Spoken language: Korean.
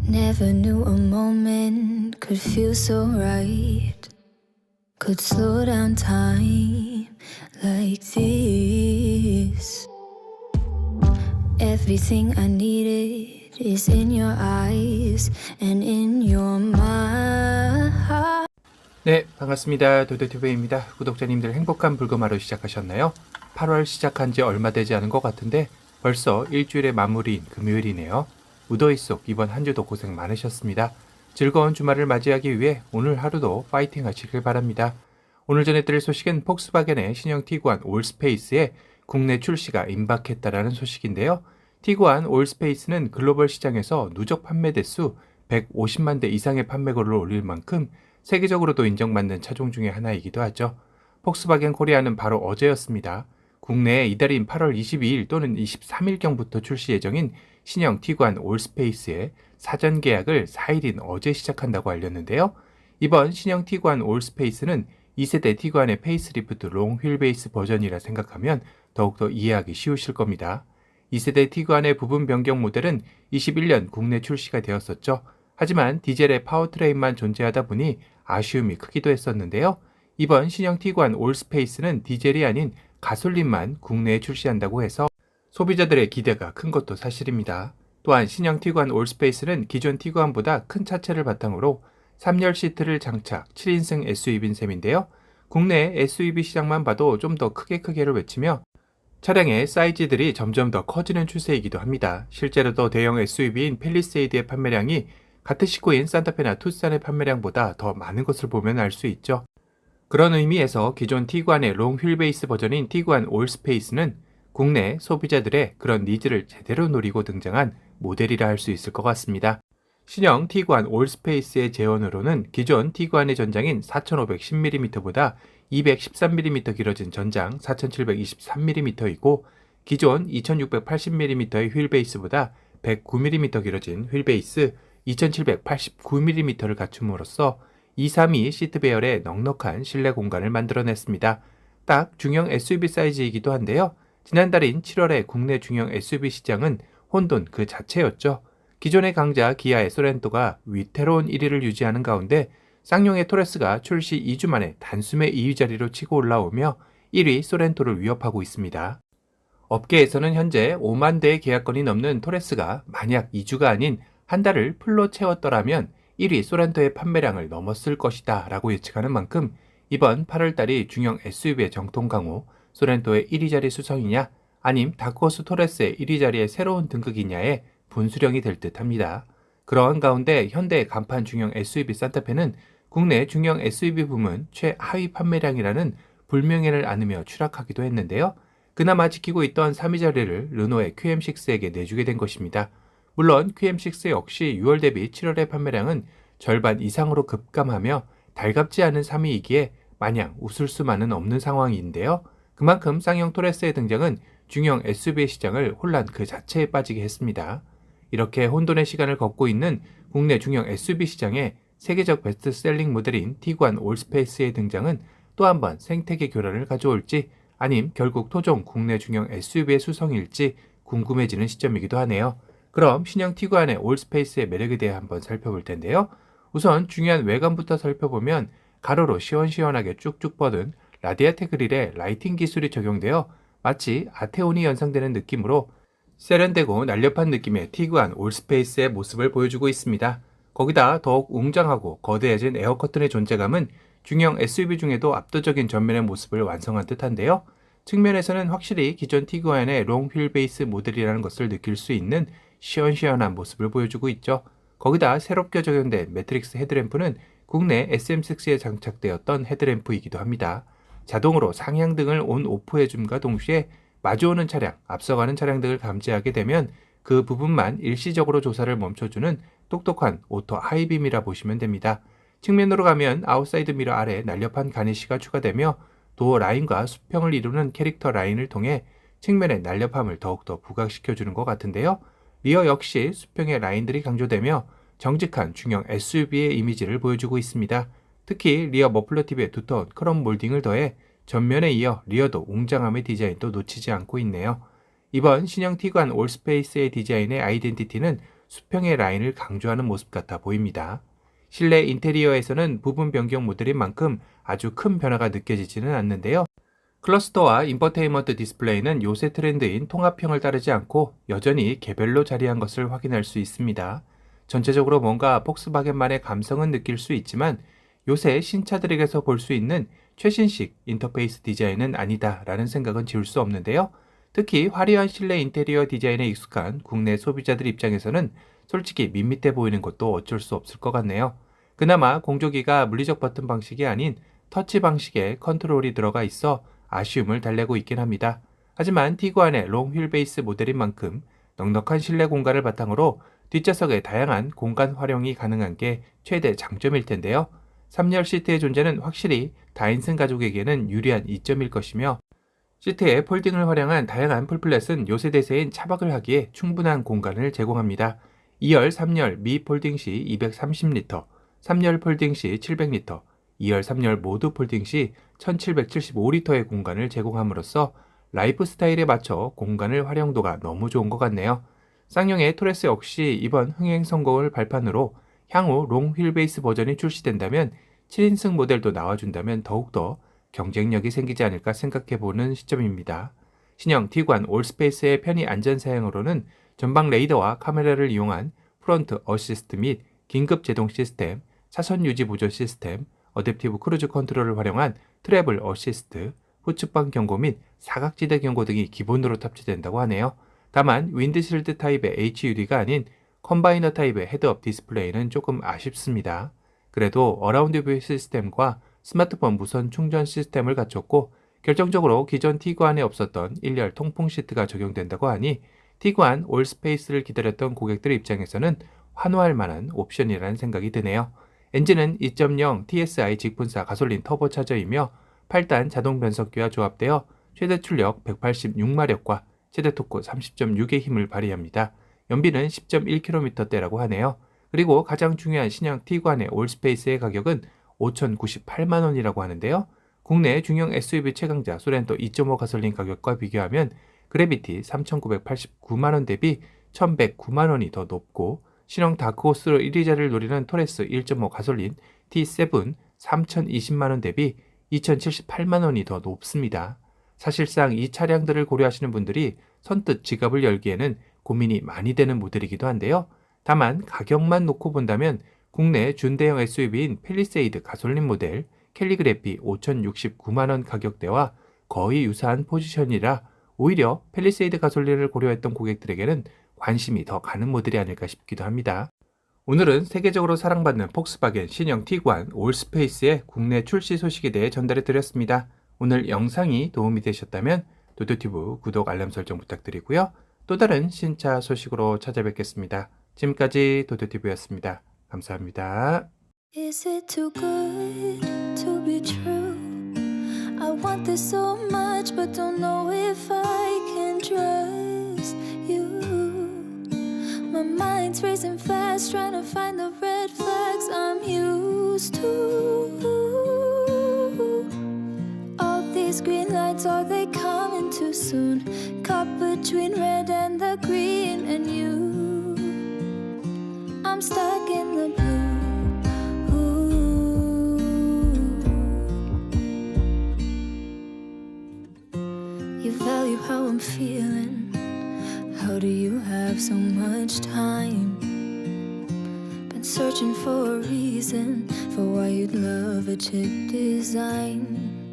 Never knew a moment could feel so right, could slow down time like this. Everything I needed is in your eyes and in your mind. 네, 반갑습니다. 도도TV입니다. 구독자님들 행복한 불금하루 시작하셨나요? 8월 시작한 지 얼마 되지 않은 것 같은데 벌써 일주일의 마무리인 금요일이네요. 무더위 속 이번 한 주도 고생 많으셨습니다. 즐거운 주말을 맞이하기 위해 오늘 하루도 파이팅 하시길 바랍니다. 오늘 전해드릴 소식은 폭스바겐의 신형 티구안 올스페이스의 국내 출시가 임박했다라는 소식인데요. 티구안 올스페이스는 글로벌 시장에서 누적 판매 대수 150만 대 이상의 판매고를 올릴 만큼 세계적으로도 인정받는 차종 중에 하나이기도 하죠. 폭스바겐 코리아는 바로 어제였습니다. 국내에 이달인 8월 22일 또는 23일경부터 출시 예정인 신형 티구안 올스페이스의 사전 계약을 4일인 어제 시작한다고 알렸는데요. 이번 신형 티구안 올스페이스는 2세대 티구안의 페이스리프트 롱 휠베이스 버전이라 생각하면 더욱더 이해하기 쉬우실 겁니다. 2세대 티구안의 부분 변경 모델은 21년 국내 출시가 되었었죠. 하지만 디젤의 파워트레인만 존재하다 보니 아쉬움이 크기도 했었는데요. 이번 신형 티구안 올스페이스는 디젤이 아닌 가솔린만 국내에 출시한다고 해서 소비자들의 기대가 큰 것도 사실입니다. 또한 신형 티구안 올스페이스는 기존 티구안보다 큰 차체를 바탕으로 3열 시트를 장착 7인승 SUV인 셈인데요. 국내 SUV 시장만 봐도 좀 더 크게를 외치며 차량의 사이즈들이 점점 더 커지는 추세이기도 합니다. 실제로도 대형 SUV인 팰리세이드의 판매량이 같은 식구인 산타페나 투싼의 판매량보다 더 많은 것을 보면 알 수 있죠. 그런 의미에서 기존 티구안의 롱 휠베이스 버전인 티구안 올스페이스는 국내 소비자들의 그런 니즈를 제대로 노리고 등장한 모델이라 할 수 있을 것 같습니다. 신형 티구안 올스페이스의 재원으로는 기존 티구안의 전장인 4510mm보다 213mm 길어진 전장 4723mm이고 기존 2680mm의 휠베이스보다 109mm 길어진 휠베이스 2789mm를 갖춤으로써 232 시트 배열의 넉넉한 실내 공간을 만들어냈습니다. 딱 중형 SUV 사이즈이기도 한데요. 지난달인 7월에 국내 중형 SUV 시장은 혼돈 그 자체였죠. 기존의 강자 기아의 소렌토가 위태로운 1위를 유지하는 가운데 쌍용의 토레스가 출시 2주 만에 단숨에 2위 자리로 치고 올라오며 1위 소렌토를 위협하고 있습니다. 업계에서는 현재 5만 대의 계약건이 넘는 토레스가 만약 2주가 아닌 한 달을 풀로 채웠더라면 1위 소렌토의 판매량을 넘었을 것이다 라고 예측하는 만큼 이번 8월달이 중형 SUV의 정통 강호 소렌토의 1위 자리 수성이냐 아님 다크호스 토레스의 1위 자리의 새로운 등극이냐에 분수령이 될 듯합니다. 그러한 가운데 현대의 간판 중형 SUV 산타페는 국내 중형 SUV 부문 최하위 판매량이라는 불명예를 안으며 추락하기도 했는데요. 그나마 지키고 있던 3위 자리를 르노의 QM6에게 내주게 된 것입니다. 물론 QM6 역시 6월 대비 7월의 판매량은 절반 이상으로 급감하며 달갑지 않은 3위이기에 마냥 웃을 수만은 없는 상황인데요. 그만큼 쌍용 토레스의 등장은 중형 SUV의 시장을 혼란 그 자체에 빠지게 했습니다. 이렇게 혼돈의 시간을 걷고 있는 국내 중형 SUV 시장에 세계적 베스트셀링 모델인 티구안 올스페이스의 등장은 또 한 번 생태계 교란을 가져올지 아님 결국 토종 국내 중형 SUV의 수성일지 궁금해지는 시점이기도 하네요. 그럼 신형 티구안의 올스페이스의 매력에 대해 한번 살펴볼 텐데요. 우선 중요한 외관부터 살펴보면 가로로 시원시원하게 쭉쭉 뻗은 라디아테 그릴에 라이팅 기술이 적용되어 마치 아테온이 연상되는 느낌으로 세련되고 날렵한 느낌의 티구안 올스페이스의 모습을 보여주고 있습니다. 거기다 더욱 웅장하고 거대해진 에어커튼의 존재감은 중형 SUV 중에도 압도적인 전면의 모습을 완성한 듯한데요. 측면에서는 확실히 기존 티구안의 롱 휠베이스 모델이라는 것을 느낄 수 있는 시원시원한 모습을 보여주고 있죠. 거기다 새롭게 적용된 매트릭스 헤드램프는 국내 SM6에 장착되었던 헤드램프이기도 합니다. 자동으로 상향등을 온 오프 해줌과 동시에 마주오는 차량, 앞서가는 차량 등을 감지하게 되면 그 부분만 일시적으로 조사를 멈춰주는 똑똑한 오토 하이빔이라 보시면 됩니다. 측면으로 가면 아웃사이드 미러 아래 날렵한 가니쉬가 추가되며 도어 라인과 수평을 이루는 캐릭터 라인을 통해 측면의 날렵함을 더욱더 부각시켜주는 것 같은데요. 리어 역시 수평의 라인들이 강조되며 정직한 중형 SUV의 이미지를 보여주고 있습니다. 특히 리어 머플러 팁에 두터운 크롬 몰딩을 더해 전면에 이어 리어도 웅장함의 디자인도 놓치지 않고 있네요. 이번 신형 티구안 올스페이스의 디자인의 아이덴티티는 수평의 라인을 강조하는 모습 같아 보입니다. 실내 인테리어에서는 부분 변경 모델인 만큼 아주 큰 변화가 느껴지지는 않는데요. 클러스터와 인포테인먼트 디스플레이는 요새 트렌드인 통합형을 따르지 않고 여전히 개별로 자리한 것을 확인할 수 있습니다. 전체적으로 뭔가 폭스바겐만의 감성은 느낄 수 있지만 요새 신차들에게서 볼 수 있는 최신식 인터페이스 디자인은 아니다라는 생각은 지울 수 없는데요. 특히 화려한 실내 인테리어 디자인에 익숙한 국내 소비자들 입장에서는 솔직히 밋밋해 보이는 것도 어쩔 수 없을 것 같네요. 그나마 공조기가 물리적 버튼 방식이 아닌 터치 방식의 컨트롤이 들어가 있어 아쉬움을 달래고 있긴 합니다. 하지만 티구안의 롱 휠베이스 모델인 만큼 넉넉한 실내 공간을 바탕으로 뒷좌석의 다양한 공간 활용이 가능한 게 최대 장점일 텐데요. 3열 시트의 존재는 확실히 다인승 가족에게는 유리한 이점일 것이며 시트에 폴딩을 활용한 다양한 풀플랫은 요새 대세인 차박을 하기에 충분한 공간을 제공합니다. 2열, 3열 미 폴딩 시 230리터, 3열 폴딩 시 700리터, 2열, 3열 모두 폴딩 시 1775리터의 공간을 제공함으로써 라이프 스타일에 맞춰 공간을 활용도가 너무 좋은 것 같네요. 쌍용의 토레스 역시 이번 흥행 성공을 발판으로 향후 롱 휠베이스 버전이 출시된다면 7인승 모델도 나와준다면 더욱더 경쟁력이 생기지 않을까 생각해보는 시점입니다. 신형 티구안 올스페이스의 편의 안전 사양으로는 전방 레이더와 카메라를 이용한 프론트 어시스트 및 긴급 제동 시스템, 차선 유지 보조 시스템, 어댑티브 크루즈 컨트롤을 활용한 트래블 어시스트, 후측방 경고 및 사각지대 경고 등이 기본으로 탑재된다고 하네요. 다만 윈드실드 타입의 HUD가 아닌 컴바이너 타입의 헤드업 디스플레이는 조금 아쉽습니다. 그래도 어라운드 뷰 시스템과 스마트폰 무선 충전 시스템을 갖췄고 결정적으로 기존 티구안에 없었던 1열 통풍 시트가 적용된다고 하니 티구안 올스페이스를 기다렸던 고객들 입장에서는 환호할 만한 옵션이라는 생각이 드네요. 엔진은 2.0 TSI 직분사 가솔린 터보차저이며 8단 자동 변속기와 조합되어 최대 출력 186마력과 최대 토크 30.6의 힘을 발휘합니다. 연비는 10.1km대라고 하네요. 그리고 가장 중요한 신형 티구안의 올스페이스의 가격은 5,098만원이라고 하는데요. 국내 중형 SUV 최강자 소렌토 2.5 가솔린 가격과 비교하면 그래비티 3,989만원 대비 1,109만원이 더 높고 신형 다크호스로 1위 자리를 노리는 토레스 1.5 가솔린 T7 3,020만원 대비 2,078만원이 더 높습니다. 사실상 이 차량들을 고려하시는 분들이 선뜻 지갑을 열기에는 고민이 많이 되는 모델이기도 한데요. 다만 가격만 놓고 본다면 국내 준대형 SUV인 팰리세이드 가솔린 모델 캘리그래피 5,069만원 가격대와 거의 유사한 포지션이라 오히려 팰리세이드 가솔린을 고려했던 고객들에게는 관심이 더 가는 모델이 아닐까 싶기도 합니다. 오늘은 세계적으로 사랑받는 폭스바겐 신형 티구안 올스페이스의 국내 출시 소식에 대해 전달해 드렸습니다. 오늘 영상이 도움이 되셨다면 도도튜브 구독 알람 설정 부탁드리고요. 또 다른 신차 소식으로 찾아뵙겠습니다. 지금까지 도도튜브였습니다. 감사합니다. Is it too good to be true? I want this so much but don't know if I can trust you. My mind's racing fast trying to find the red flags I'm used to. All these green lights, are they coming too soon? Caught between red and the green and you, I'm stuck in the blue. You value how I'm feeling. How do you have so much time? Been searching for a reason for why you'd love a chick design.